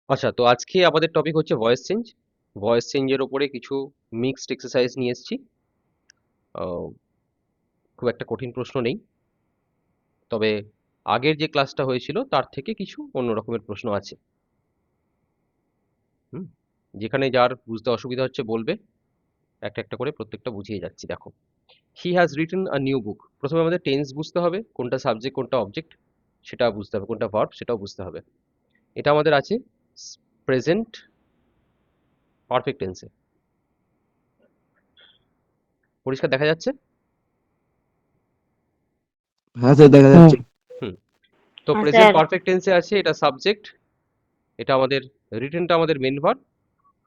আচ্ছা, তো আজকে আমাদের টপিক হচ্ছে ভয়েস চেঞ্জ। ভয়েস চেঞ্জের ওপরে কিছু মিক্সড এক্সারসাইজ নিয়ে এসেছি। আহ, খুব একটা কঠিন প্রশ্ন নেই, তবে আগের যে ক্লাসটা হয়েছিল তার থেকে কিছু অন্য রকমের প্রশ্ন আছে। হুম, যেখানে যার বুঝতে অসুবিধা হচ্ছে বলবে, একটা একটা করে প্রত্যেকটা বুঝিয়ে যাচ্ছি। দেখো, he has written a new book. প্রথমে আমাদের টেন্স বুঝতে হবে, কোনটা সাবজেক্ট কোনটা অবজেক্ট সেটা বুঝতে হবে, কোনটা ভার্ব সেটাও বুঝতে হবে। এটা আমাদের আছে প্রেজেন্ট পারফেক্ট টেন্সে। পরিষ্কার দেখা যাচ্ছে? হ্যাঁ স্যার, দেখা হুম। যাচ্ছে। হুম, তো হ্যাঁ প্রেজেন্ট স্যার। পারফেক্ট টেন্সে আছে, এটা সাবজেক্ট, এটা আমাদের রিটেনটা আমাদের মেন ভার্ব,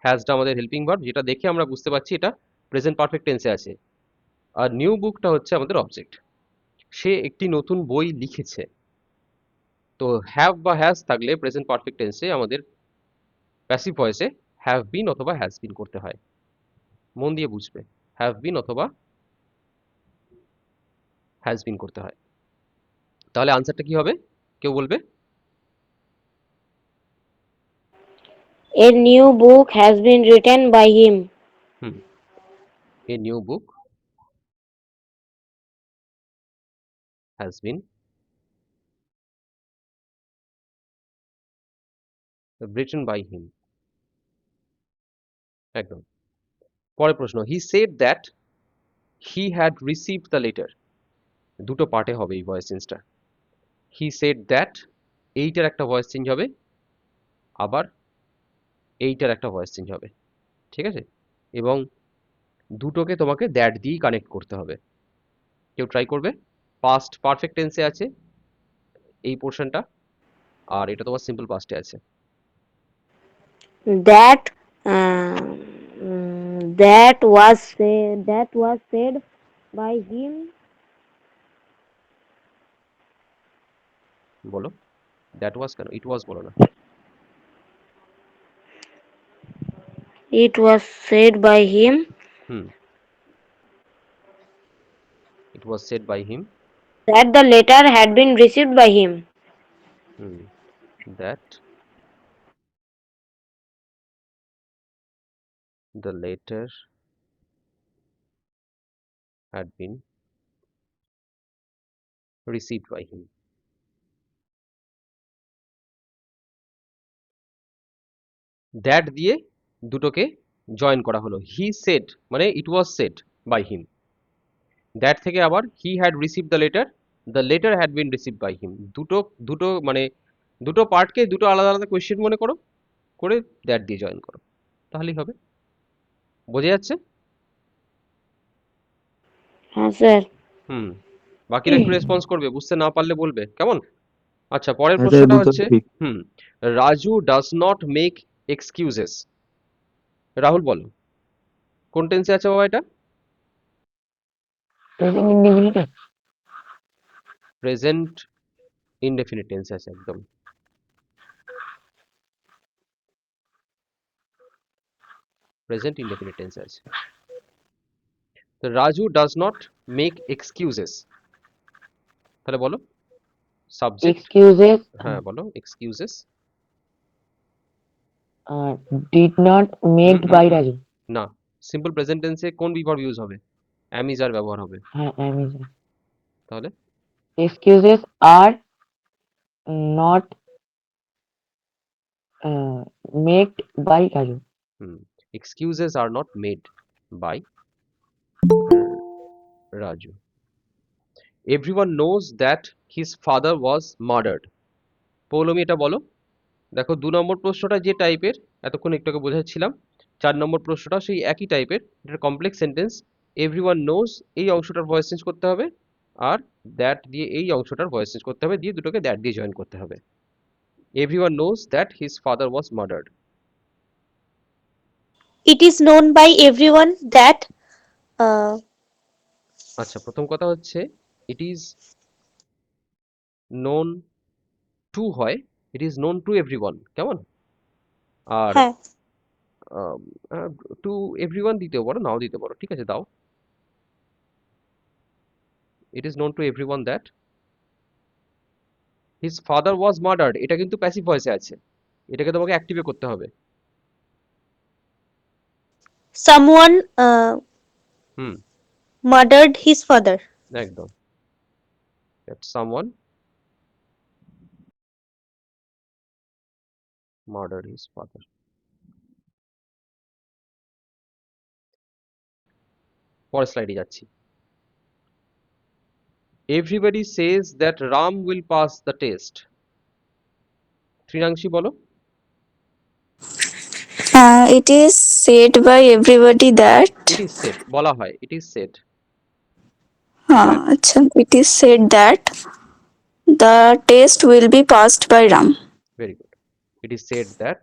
হ্যাজটা আমাদের হেল্পিং ভার্ব, যেটা দেখে আমরা বুঝতে পারছি এটা প্রেজেন্ট পারফেক্ট টেন্সে আছে। আর নিউ বুকটা হচ্ছে আমাদের অবজেক্ট। সে একটি নতুন বই লিখেছে। তো হ্যাভ বা হ্যাজ থাকলে প্রেজেন্ট পারফেক্ট টেন্সে আমাদের প্যাসিভ ভয়েসে হ্যাভ বিন অথবা হ্যাজ বিন করতে হয়। মন দিয়ে বুঝবে, হ্যাভ বিন অথবা হ্যাজ বিন করতে হয়। তাহলে আনসারটা কি হবে? কেউ বলবে? A new book has been written by him. Hmm, a new book has been written by him. একদম। পরের প্রশ্ন, he said that he had received the letter. দুটো পার্টে হবে এই ভয়েস চেঞ্জটা। হি সেড দ্যাট, এইটার একটা ভয়েস চেঞ্জ হবে, আবার এইটার একটা ভয়েস চেঞ্জ হবে। ঠিক আছে? এবং দুটোকে তোমাকে দ্যাট দিয়েই কানেক্ট করতে হবে। কেউ ট্রাই করবে? পাস্ট পারফেক্ট টেন্সে আছে এই পোর্শনটা, আর এটা তোমার সিম্পল পাস্টে আছে। That that was said by him. বলো, দ্যাট ওয়াজ কেন, ইট ওয়াজ বলো না। It was said by him hmm, it was said by him. that the letter had been received by him. Hmm, that the letter had been received by him. That দিয়ে দুটোকে জয়েন করা হলো। He said মানে it was said by him, that থেকে আবার he had receive the letter had been receive by him. দুটো দুটো মানে দুটো পার্টকে দুটো আলাদা আলাদা কোয়েশ্চেন মনে করো, করে দ্যাট দিয়ে জয়েন করো, তাহলেই হবে। বোঝা যাচ্ছে? হ্যাঁ স্যার। হুম, বাকিরা একটু রেসপন্স করবে, বুঝতে না পারলে বলবে, কেমন? আচ্ছা, পরের হ্যাঁ স্যার, প্রশ্নটা বুঝতে হচ্ছে, ঠিক। Hmm, Raju does not make excuses. Rahul বলো, কোন টেন্সে আছে বাবা এটা? Present indefinite. প্রেজেন্ট ইনডেফিনিট টেন্সে আছে, একদম। প্রেজেন্ট ইনডেফিনিট টেন্সে আছে। তো Raju does not make excuses, তাহলে বলো সাবজেক্ট। এক্সকিউজেস হ্যাঁ বলো, excuses. Did not made by Raju. না, সিম্পল প্রেজেন্ট টেন্সে কোন বিভার্ব ইউজ হবে? অ্যাম ইজ আর ব্যবহার হবে। হ্যাঁ, অ্যামেজন। তাহলে excuses are not made by Raju. Hmm, excuses are not made by Raju. Everyone knows that his father was murdered. Poulami এটা বলো। দেখো, ২ নম্বর প্রশ্নটা যে টাইপের, এতক্ষণ একটু আগে বোঝাচ্ছিলাম, ৪ নম্বর প্রশ্নটা সেই একই টাইপের। এটা কমপ্লেক্স সেন্টেন্স। এভরিওয়ান নোজ, এই অংশটার ভয়েস চেঞ্জ করতে হবে, আর দ্যাট দিয়ে এই অংশটার ভয়েস চেঞ্জ করতে হবে, দিয়ে দুটোকে দ্যাট দিয়ে জয়েন করতে হবে। Everyone knows that his father was murdered. It is known by everyone that uh, আচ্ছা, প্রথম কথা হচ্ছে ইট ইজ নোন টু হয়, it is known to everyone, কেমন? আর হ্যাঁ টু এভরিওয়ান দিতেও পারো, নাও দিতে পারো, ঠিক আছে, দাও। It is known to everyone that his father was murdered, এটা কিন্তু প্যাসিভ ভয়েসে আছে। এটাকে তোমাকে অ্যাক্টিভে করতে হবে। Someone হুম, murdered his father. একদম। That someone murdered his father. পরের স্লাইডে যাচ্ছি। Everybody says that Ram will pass the test. ত্রিনাংশী বলো। It is said by everybody that It is said, বলা হয়, it is said that, it is said that the test will be passed by Ram. very good. It is said that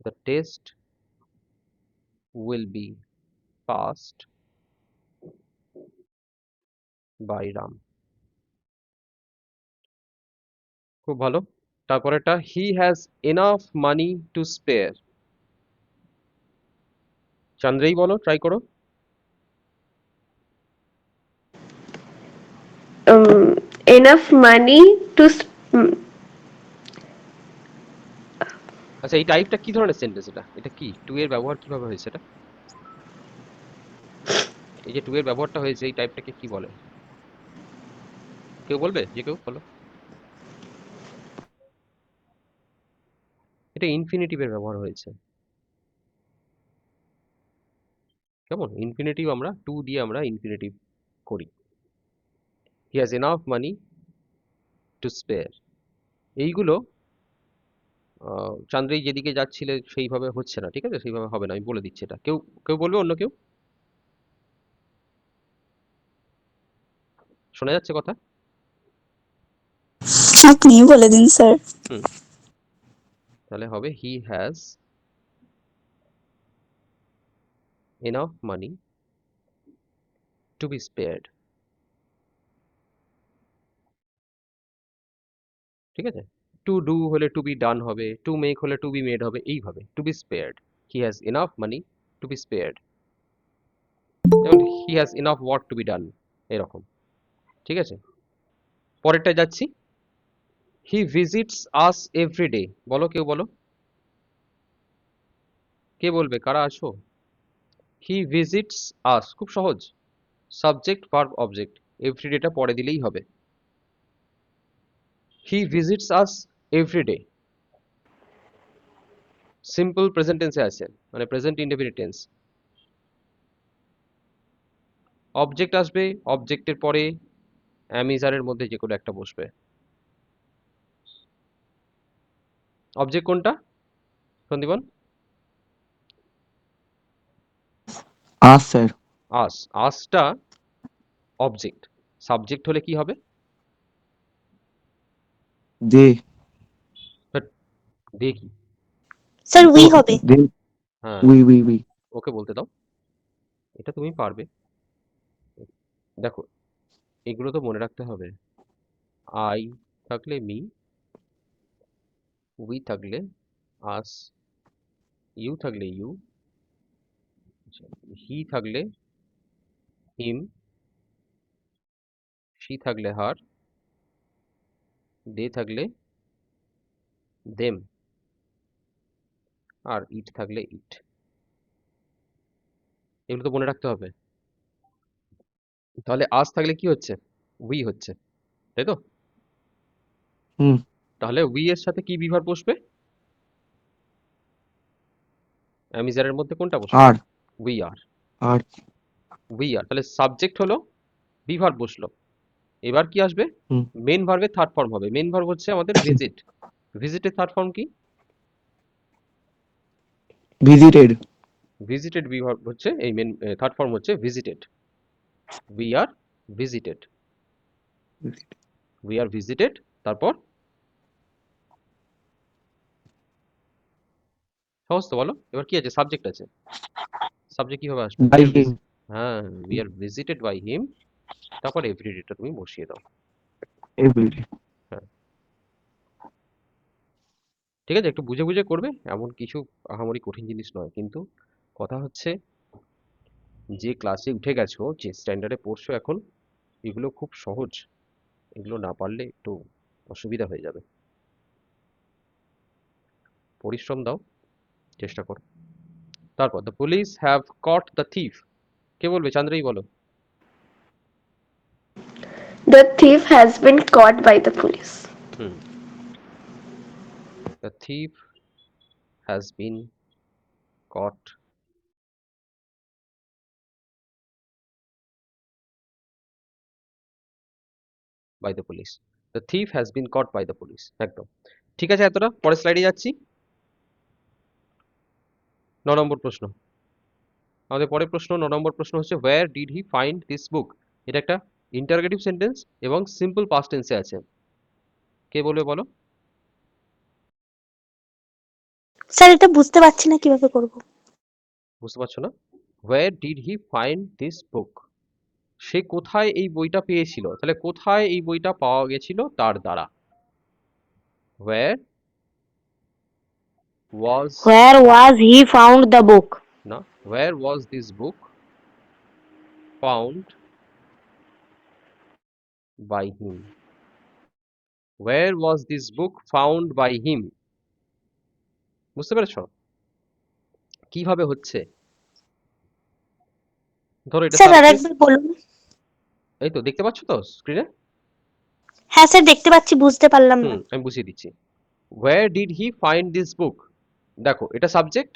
the test will be passed by Ram. খুব ভালো। তারপরেরটা, he has enough money to spare. চান্দ্রেই বলো, try করো। Enough money to আচ্ছা, এই টাইপটা কি ধরনের sentence? এটা কি টু এর ব্যবহার কিভাবে হয়েছে? এটা এই যে টু এর ব্যবহারটা হয়েছে, এই টাইপটাকে কি বলে? কেউ বলবে? যে কেউ বলো। এটা ইনফিনিটিভের ব্যবহার হয়েছে। কেমন? ইনফিনিটিভ আমরা টু দিয়ে আমরা ইনফিনিটিভ করি। হি has enough money two spare. এইগুলো চান্দ্রেই যেদিকে যাচ্ছিলে সেইভাবে হচ্ছে না, ঠিক আছে? সেইভাবে হবে না, আমি বলে দিচ্ছি। এটা কেউ কেউ বলবে? অন্য কেউ? শোনা যাচ্ছে কথা? আপনি বলে দিন স্যার। হুম, তাহলে হবে he has enough money to be spared. ঠিক আছে? টু ডু হলে টু বি ডান হবে, টু মেক হলে টু বি মেড হবে, এইভাবে to be spared. He has enough money to be spared. যেমন he has enough work to be done, এরকম। ঠিক আছে? পরেরটা যাচ্ছি। He visits us every day. বলো, কেউ বলো। কে বলবে? কারা আছো? হি ভিজিটস আস, খুব সহজ। সাবজেক্ট ভার্ব অবজেক্ট, এভরি ডেটা পরে দিলেই হবে। He visits us every day, simple present টেন্সে আছে, মানে প্রেজেন্ট ইনডেফিনিট টেন্স। অবজেক্ট আসবে, অবজেক্টের পরে অ্যামিজারের মধ্যে যে কোনো একটা বসবে। অবজেক্ট কোনটা সন্দীপন? আস স্যার। আস। আসটা অবজেক্ট। সাবজেক্ট হলে কি হবে? দে। দেখি। Sir, we ও, হবে। দে। হ্যাঁ, উই। ওকে বলতে দাও। এটা তুমি পারবে। দেখো, এগুলো তো মনে রাখতে হবে। আই থাকলে মি, উই থাকলে আস, ইউ থাকলে ইউ, হি থাকলে হিম, শি থাকলে হার, দে থাকলে দেম, আর ইট থাকলে ইট। এগুলো তো মনে রাখতে হবে। তাহলে আজ থাকলে কি হচ্ছে? উই হচ্ছে, তাই তো? হুম। তাহলে উই এর সাথে কি বিভার বসবে? অ্যামিজারের মধ্যে কোনটা বসবে? আর we are. R we are, তাহলে সাবজেক্ট হলো, বিভার বসলো। এবার কি আসবে? হুম। মেন ভার্বের থার্ড ফর্ম হবে। মেন ভার্ব হচ্ছে আমাদের ভিজিট। ভিজিটের থার্ড ফর্ম কি? ভিজিটেড। ভিজিটেড বিভার হচ্ছে এই মেন থার্ড ফর্ম হচ্ছে visited. We are visited, we are visited. তারপর সহজ তো, বলো। এবার কি আছে? সাবজেক্ট আছে। সাবজেক্ট কিভাবে আসবে? By him. হ্যাঁ, we are visited by him. তারপর এভরিডেটা তুমি বসিয়ে দাও। এভরিডে। হ্যাঁ, ঠিক আছে? একটু বুঝে বুঝে করবে, এমন কিছু আহামরি কঠিন জিনিস নয়। কিন্তু কথা হচ্ছে, যে ক্লাসে উঠে গেছো, যে স্ট্যান্ডার্ডে পড়ছো এখন, এগুলো খুব সহজ। এগুলো না পারলে একটু অসুবিধা হয়ে যাবে। পরিশ্রম দাও, চেষ্টা করো। তারপর the police have caught the thief. কে বলবে? চান্দ্রেই বলো। The thief has been caught by the police. Hmm, the thief has been caught by the police. The thief has been caught by the police. একদম ঠিক আছে। এতটা পরের স্লাইডে যাচ্ছি। 9 নম্বর প্রশ্ন। আমাদের পরের প্রশ্ন 9 নম্বর প্রশ্ন হচ্ছে wire did he find this বুক। এটা একটা ইন্টারোগেটিভ সেন্টেন্স এবং সিম্পল পাস্ট টেন্সে আছে। কে বলবে বলো? স্যার এটা বুঝতে পারছি না কিভাবে করব। বুঝতে পারছো না? Where did he find this book. সে কোথায় এই বইটা পেয়েছিল? তাহলে কোথায় এই বইটা পাওয়া গেছিল তার দ্বারা? Where was Where was he found the book? না, where was this book found by him. Where was this book found by him. বুঝতে পেরেছো কিভাবে হচ্ছে? ধরো এটা স্যার সাবজেক্ট। আরেকবার বলুন। এই তো দেখতে পাচ্ছ তো স্ক্রিনে? হ্যাঁ স্যার দেখতে পাচ্ছি, বুঝতে পারলাম না। আমি বুঝিয়ে দিচ্ছি। Wire did he find this বুক। দেখো এটা সাবজেক্ট,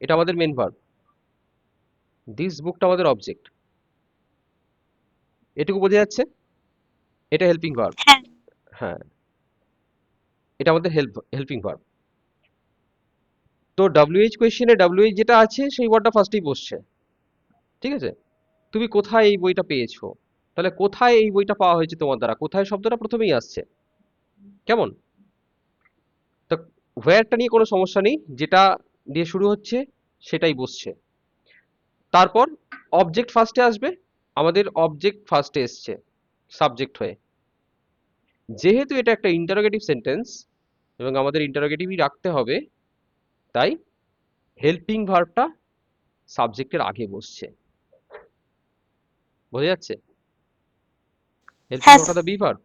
এটা আমাদের মেন ভার্ব, দিস বুকটা আমাদের অবজেক্ট। এটুকু বোঝা যাচ্ছে? এটা হেল্পিং ভার্ব। হ্যাঁ হ্যাঁ, এটা আমাদের হেল্পিং ভার্ব। তো WH কোয়েশ্চেনে WH যেটা আছে সেই ওয়ার্ডটা ফার্স্টেই বসছে। ঠিক আছে? তুমি কোথায় এই বইটা পেয়েছো? তাহলে কোথায় এই বইটা পাওয়া হয়েছে তোমার দ্বারা? কোথায় শব্দটা প্রথমেই আসছে। কেমন? তো ওয়্যারটা নিয়ে কোনো সমস্যা নেই, যেটা দিয়ে শুরু হচ্ছে সেটাই বসছে। তারপর অবজেক্ট ফার্স্টে আসবে। আমাদের অবজেক্ট ফার্স্টে এসছে সাবজেক্ট হয়ে। যেহেতু এটা একটা ইন্টারোগেটিভ সেন্টেন্স এবং আমাদের ইন্টারোগেটিভই রাখতে হবে, তাই হেল্পিং ভার্বটা সাবজেক্টের আগে বসছে। বোঝা যাচ্ছে? হেল্পিং হ্যাঁ ভার্বটা স্যার। তো বি ভার্ব।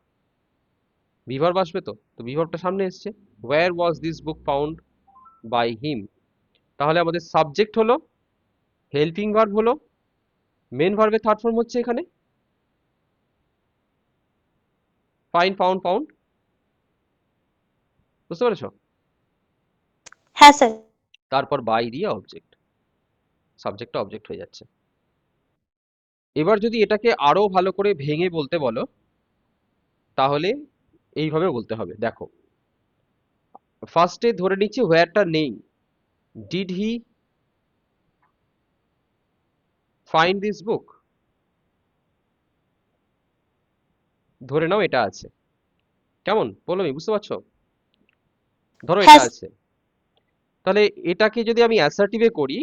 বি ভার্ব আসবে তো, তো বি ভার্বটা সামনে এসছে। Where was this book found by him. তাহলে আমাদের সাবজেক্ট হলো, হেল্পিং ভার্ব হলো, মেন ভার্বের থার্ড ফর্ম হচ্ছে এখানে ফাইন্ড, ফাউন্ড, ফাউন্ড। বুঝতে পেরেছো? হ্যাঁ স্যার। তারপর বাই দিয়ে অবজেক্ট, সাবজেক্টটা অবজেক্ট হয়ে যাচ্ছে। এবার যদি এটাকে আরো ভালো করে ভেঙে বলতে বলো, তাহলে এইভাবে বলতে হবে। দেখো ফার্স্টে ধরে নিচ্ছি হোয়ারটা নেই। ডিড হি ফাইন্ড দিস বুক? ধরে নাও এটা আছে। কেমন বলো? আমি বুঝতে পারছো? ধরো এটা হ্যাঁ আছে। তাহলে এটাকে যদি আমি অ্যাসার্টিভে করি,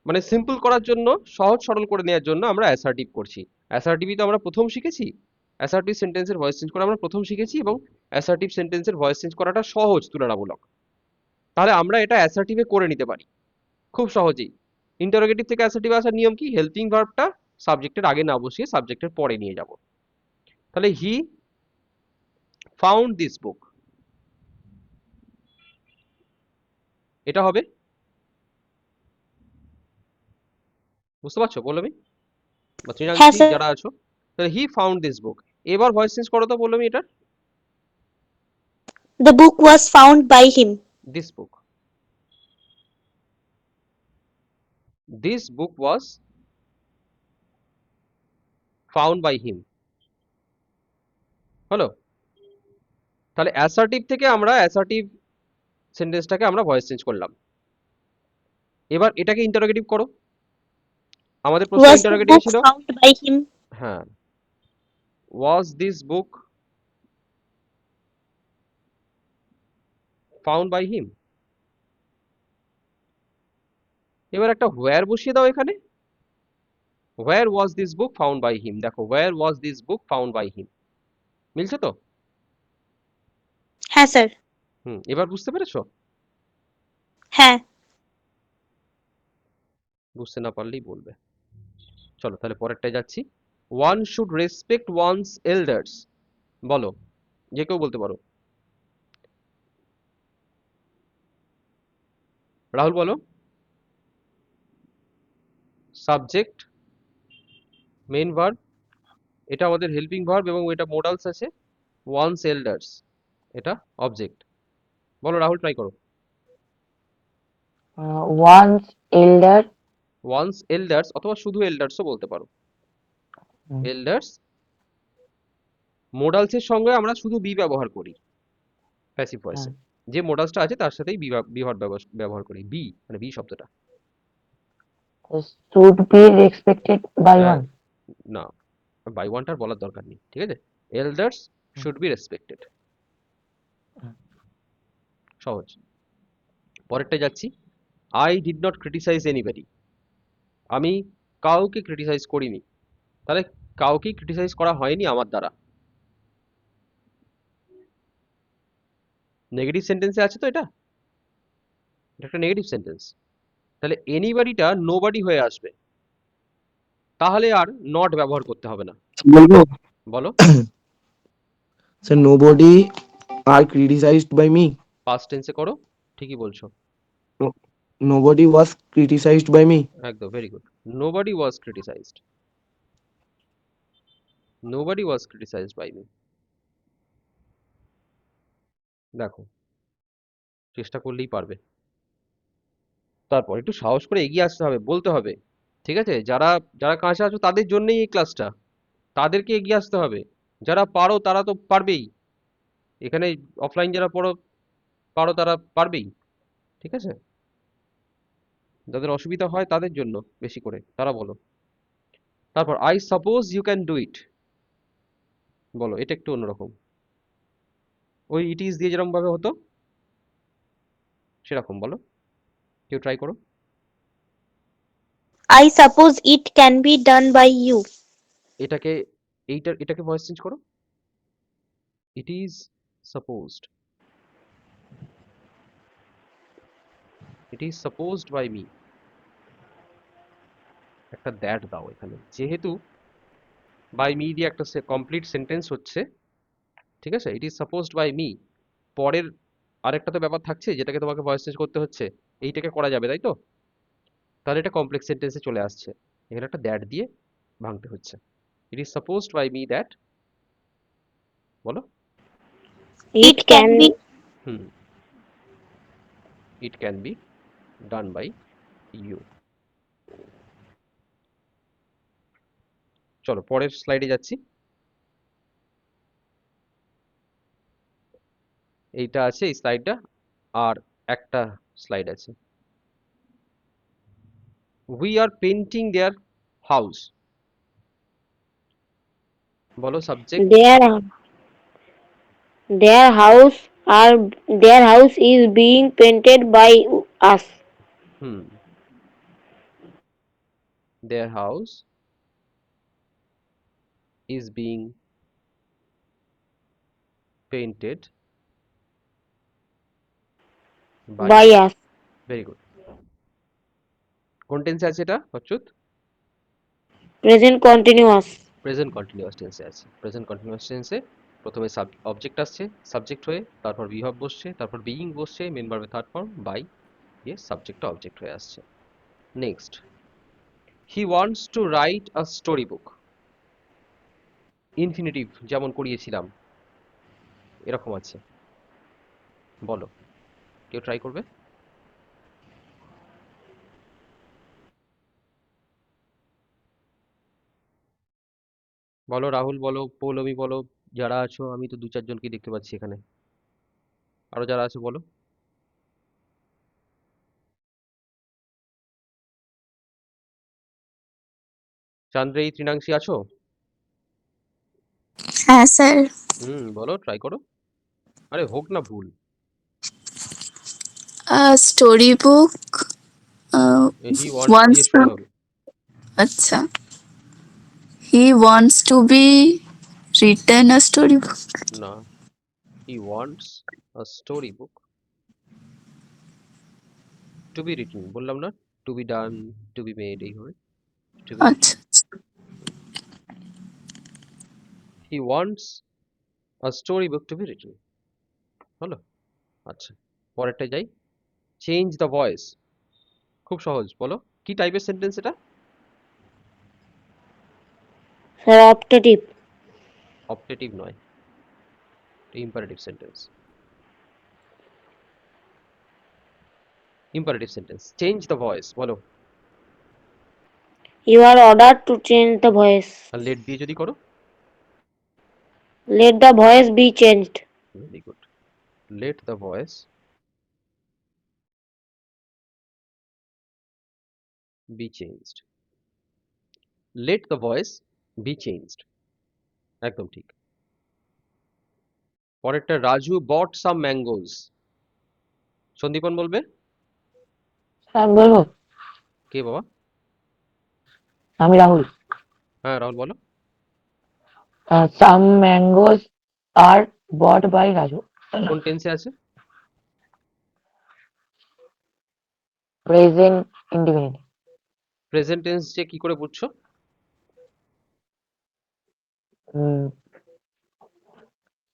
মানে সিম্পল করার জন্য, সহজ সরল করে নেওয়ার জন্য আমরা অ্যাসার্টিভ করছি। অ্যাসার্টিভই তো আমরা প্রথম শিখেছি। অ্যাসার্টিভ সেন্টেন্সের ভয়েস চেঞ্জ করা আমরা প্রথম শিখেছি এবং অ্যাসার্টিভ সেন্টেন্সের ভয়েস চেঞ্জ করাটা সহজ তুলনামূলক। তাহলে আমরা এটা অ্যাসার্টিভে করে নিতে পারি খুব সহজেই। ইন্টারোগেটিভ থেকে অ্যাসার্টিভে আসার নিয়ম কি? হেল্পিং ভার্বটা সাবজেক্টের আগে না বসিয়ে সাবজেক্টের পরে নিয়ে যাব। তাহলে হি ফাউন্ড দিস বুক, এটা হবে। বুঝতে পারছো পল্লবী বা হ্যাঁ ত্রিনাংশী স্যার। যারা আছো? তাহলে হি ফাউন্ড দিস বুক। এবার ভয়েস চেঞ্জ করো তো পল্লবী এটা। The book was found by him. This book, this book was found by him. হলো? তাহলে অ্যাসার্টিভ থেকে আমরা অ্যাসার্টিভ সেন্টেন্সটাকে আমরা ভয়েস চেঞ্জ করলাম। এবার এটাকে ইন্টারোগেটিভ করো। আমাদের প্রশ্ন ওয়াজ দ্য ইন্টারোগেটিভ বুক ছিল। Found by him. হ্যাঁ, was this book found by him. এবার একটা হোয়ার বসিয়ে দাও এখানে। Where was this book found by him. দেখো where was this book found by him, মিলছে তো? হ্যাঁ স্যার। এবার বুঝতে পেরেছো? হ্যাঁ। বুঝতে না পারলেই বলবে। চলো তাহলে পরেরটায় যাচ্ছি। One should respect one's elders. বলো, যে কেউ বলতে পারো। রাহুল বলো। সাবজেক্ট, মেইন ভার্ব, এটা আমাদের হেল্পিং ভার্ব এবং এটা মোডালস আছে। ওয়ান্স এল্ডার্স, এটা অবজেক্ট। বলো রাহুল, ট্রাই করো। once elder. ওয়ান্স এল্ডার্স অথবা শুধু এল্ডার্সও বলতে পারো। হুম, এল্ডার্স, মোডালসের সঙ্গে আমরা শুধু বি ব্যবহার করি প্যাসিভ ভয়েসে। হ্যাঁ, যে মোডালসটা আছে তার সাথেই বি ভার্ব ব্যবহার করি, বি মানে বি শব্দটা। should be respected by হ্যাঁ, one. না, বাই ওয়ানটার বলার দরকার নেই, ঠিক আছে। Elders hmm, should be respected, hmm. সহজ। পরেরটা যাচ্ছি। I did not criticize anybody, আমি কাউকে ক্রিটিসাইজ করিনি। তাহলে কাউকেই ক্রিটিসাইজ করা হয়নি আমার দ্বারা। নেগেটিভ সেন্টেন্সে আছে তো, এটা এটা একটা নেগেটিভ সেন্টেন্স। তাহলে এনিবডিটা নোবডি হয়ে আসবে, তাহলে আর নট ব্যবহার করতে হবে না। বলবো বলো। Sir nobody are criticized by me, past টেন্সে করো, ঠিকই বলছো। Nobody was criticized by me. একদম, very good. Nobody was criticized, nobody was criticized by me. দেখো, চেষ্টা করলেই পারবে। তারপর একটু সাহস করে এগিয়ে আসতে হবে, বলতে হবে, ঠিক আছে। যারা যারা কাছে আছো তাদের জন্যই এই ক্লাসটা, তাদেরকে এগিয়ে আসতে হবে। যারা পারো তারা তো পারবেই, এখানে অফলাইন যারা পারো তারা পারবেই, ঠিক আছে। যাদের অসুবিধা হয় তাদের জন্য বেশি করে, তারা বলো। তারপর I suppose you can do it, বলো। এটা একটু অন্যরকম, ওই ইট ইজ দিয়ে যেরকম ভাবে হতো সেরকম বলো। কেউ ট্রাই করো। I suppose it can be done by you. এটাকে এটাকে ভয়েস চেঞ্জ করো। It is supposed, it is supposed by me. একটা দ্যাট দাও এখানে, যেহেতু বাই মি দিয়ে একটা কমপ্লিট সেন্টেন্স হচ্ছে, ঠিক আছে। It is supposed by me, পরের আরেকটা তো ব্যাপার থাকছে যেটাকে তোমাকে ভয়েস চেঞ্জ করতে হচ্ছে, এইটাকে করা যাবে তাই তো। তাহলে এটা কমপ্লেক্স সেন্টেন্সে চলে আসছে, এখানে একটা দ্যাট দিয়ে ভাঙতে হচ্ছে। It is supposed by me that, বলো। It can be hmm, it can be done by you. চলো পরের স্লাইডে যাচ্ছি। এইটা আছে এই স্লাইডটা, আর একটা স্লাইড আছে। We are painting their house, বলো subject. their house are their house is being painted by us. Hmm, their house is being painted by By us. us. Very good. কোন টেন্সে আছে এটা Achyut? Present continuous. Present continuous টেন্সে আছে। Present continuous টেন্সে প্রথমে object আসছে সাবজেক্ট হয়ে, তারপর বিভাব বসছে, তারপর বিইং বসছে, মেন ভার্বের থার্ড ফর্ম বাই দিয়ে সাবজেক্টটা অবজেক্ট হয়ে আসছে। Next, he wants two write a story book. Infinitive যেমন করিয়েছিলাম এরকম আছে, বলো। কেউ ট্রাই করবে? বলো রাহুল, বলো পৌলমী, বলো। যারা আছো, আমি তো দু চারজনকে দেখতে পাচ্ছি এখানে, আরো যারা আছে বলো। চান্দ্রেই, তৃণাংশী আছো? হ্যাঁ স্যার। বলো, ট্রাই করো। আরে হোক না ভুল। Story book he wants wants দিয়ে শুরু হবে। আচ্ছা, he wants to be written a story book. না, he wants a story book to be written, বললাম না? To be done, to be made, এই হবে টু বি রিটেন। আচ্ছা, he wants a story book to be written, হলো। আচ্ছা, পরেরটা যাই। চেঞ্জ দ্য ভয়েস, খুব সহজ, বলো কি টাইপের সেন্টেন্স এটা? Sir optative. অপটেটিভ নয়, imperative sentence. Imperative sentence. Change the voice, বলো। You are order to change the voice. আর লেট দিয়ে যদি করো? Let the voice be changed. Very good. Let the voice be changed. Let the voice be changed, একদম ঠিক। পরেরটা, Raju bought some mangoes. Sandipan বলবে? Sir আমি বলবো? কে বাবা? আমি রাহুল। হ্যাঁ রাহুল বলো। Some mangoes are bought by Raju. কোন টেন্সে আছে? Present indefinite. প্রেজেন্ট টেন্স যে কি করে বুঝছো?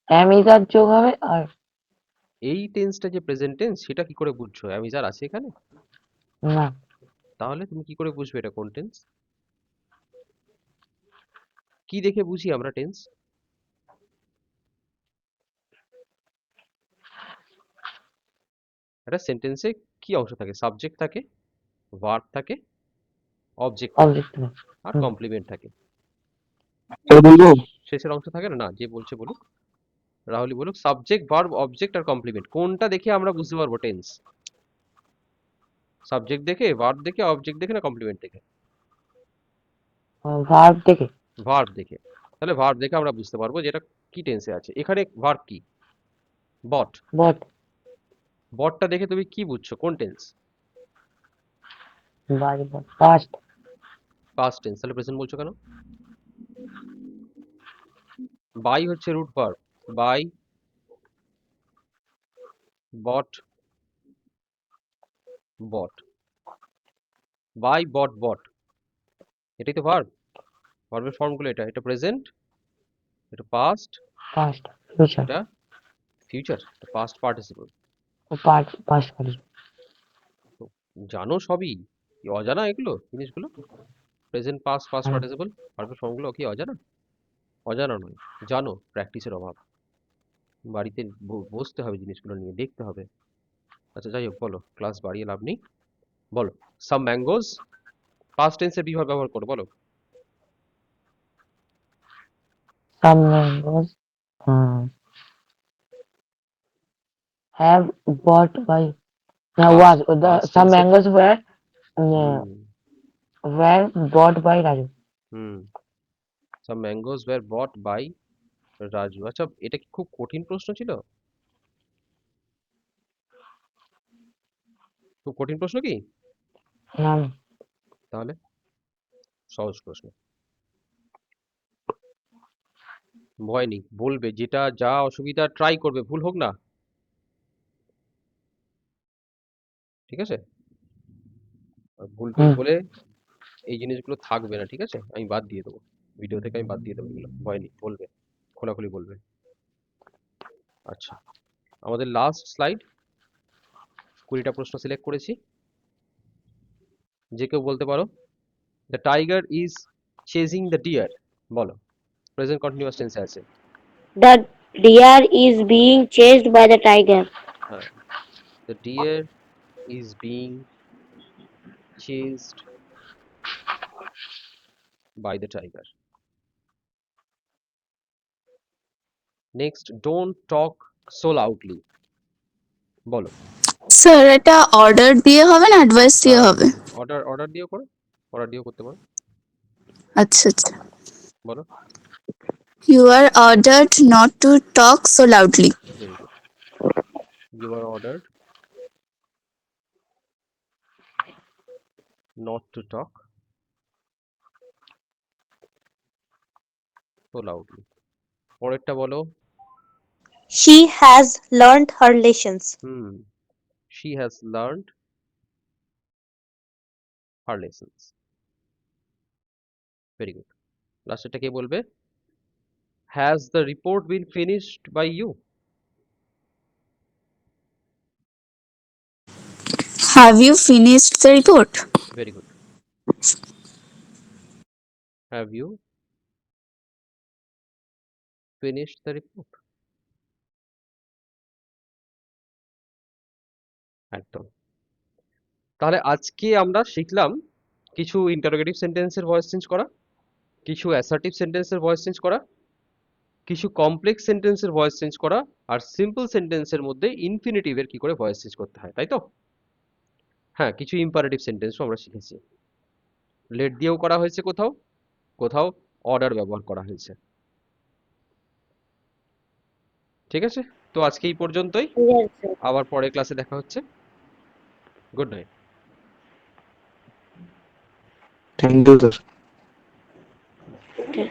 অ্যামিজার যোগ হবে আর এই টেন্সটা যে প্রেজেন্ট টেন্স সেটা কি করে বুঝছো? অ্যামিজার আছে এখানে? না। তাহলে তুমি কি করে বুঝবে এটা কোন টেন্স? কি দেখে বুঝি আমরা টেন্স? একটা সেন্টেন্সে কি অংশ থাকে? সাবজেক্ট থাকে, ভার্ব থাকে, অবজেক্ট থাকে, অবজেক্ট না। আর হুম। কমপ্লিমেন্ট থাকে। স্যার বলবো? শেষের অংশ থাকে না? না, যে বলছে বলুক, রাহুলই বলুক। সাবজেক্ট, ভার্ব, অবজেক্ট আর কমপ্লিমেন্ট, কোনটা দেখে আমরা বুঝতে পারবো টেন্স? সাবজেক্ট দেখে, ভার্ব দেখে, অবজেক্ট দেখে, না কমপ্লিমেন্ট দেখে? ভার্ব দেখে। ভার্ব দেখে। তাহলে ভার্ব দেখে আমরা বুঝতে পারবো যে এটা কি টেন্সে আছে। এখানে ভার্ব কি? বট। বট বটটা দেখে তুমি কি বুঝছো কোন tense? Buy bought past. Past tense. তাহলে প্রেজেন্ট বলছো কেন? বাই হচ্ছে root verb. Buy, bought, bought. Buy, bought, bought, এটাই তো ভার্ব। ভার্বের ফর্মগুলো এটা। এটা প্রেজেন্ট, এটা পাস্ট, পাস্ট ফিউচার এটা ফিউচার, এটা পাস্ট পার্টিসিপল। ও পাস্ট পার্টিসিপল। জানো সবই, কি অজানা এগুলো জিনিসগুলো? প্রেজেন্ট, পাস্ট, পাস্ট পার্টিসিপল, ভার্বের ফর্মগুলো কি অজানা? অজানা নয়, জানো, প্র্যাকটিসের অভাব। বাড়িতে বসতে হবে, জিনিসগুলো নিয়ে দেখতে হবে। আচ্ছা যাই হোক, বলো, ক্লাস বাড়িয়ে লাভ নেই। বলো, সাম ম্যাঙ্গোজ, পাস্ট টেন্সের বিভাগ ব্যবহার করো, বলো। Some mangoes have bought by now was past, the past some টেন্সের। mangoes hmm, were bought by Raju. Hmm. Some mangoes were bought by Raju. আচ্ছা, এটা কি খুব কঠিন প্রশ্ন ছিল? খুব কঠিন প্রশ্ন কি? নাম তাহলে সহজ প্রশ্ন। ভয় নেই, বলবে যেটা যা অসুবিধা, ট্রাই করবে, ভুল হোক না, ঠিক আছে? আর ভুল টুল হুম হলে এই জিনিসগুলো থাকবে না, ঠিক আছে? আমি বাদ দিয়ে দেবো, ভিডিও থেকে আমি বাদ দিয়ে দেবো এগুলো। ভয় নেই, বলবে, খোলাখুলি বলবে। আচ্ছা, আমাদের লাস্ট স্লাইড। 20টা প্রশ্ন সিলেক্ট করেছি। যে কেউ বলতে পারো, the tiger is chasing the deer, বলো। প্রেজেন্ট কন্টিনিউয়াস টেন্সে আছে। The deer is being chased by the tiger. হ্যাঁ, the deer is being chased by the tiger. Next, don't talk so loudly, বলো। স্যার এটা অর্ডার দিয়ে হবে না advice দিয়ে হ্যাঁ, হবে? অর্ডার, অর্ডার দিয়েও করো, অর্ডার দিয়েও করতে পারো, আচ্ছা আচ্ছা। বলো। You are ordered not to talk so loudly. Very good. You are ordered not to talk so loudly. পরেরটা বলো। She has learned her lessons. Hmm, she has learned her lessons. Very good. লাস্টেরটা কে বলবে? Has the report been finished by you? Have you finished the report? Very good. Have you finished the report? একদম। তাহলে আজকে আমরা শিখলাম কিছু interrogative সেন্টেন্সের ভয়েস চেঞ্জ করা, কিছু অ্যাসার্টিভ সেন্টেন্সের ভয়েস চেঞ্জ করা, কিছু কমপ্লেক্স সেন্টেন্সের ভয়েস চেঞ্জ করা, আর সিম্পল সেন্টেন্সের মধ্যে ইনফিনিটিভের কি করে ভয়েস চেঞ্জ করতে হয়, তাই তো? হ্যাঁ, কিছু ইম্পারেটিভ সেন্টেন্সও আমরা শিখেছি। লেট দিয়েও করা হয়েছে কোথাও, কোথাও অর্ডার ব্যবহার করা হয়েছে। ঠিক আছে, তো আজকে এই পর্যন্তই, Yes, sir. আবার পরের ক্লাসে দেখা হচ্ছে। Good night. Thank you, sir. Okay.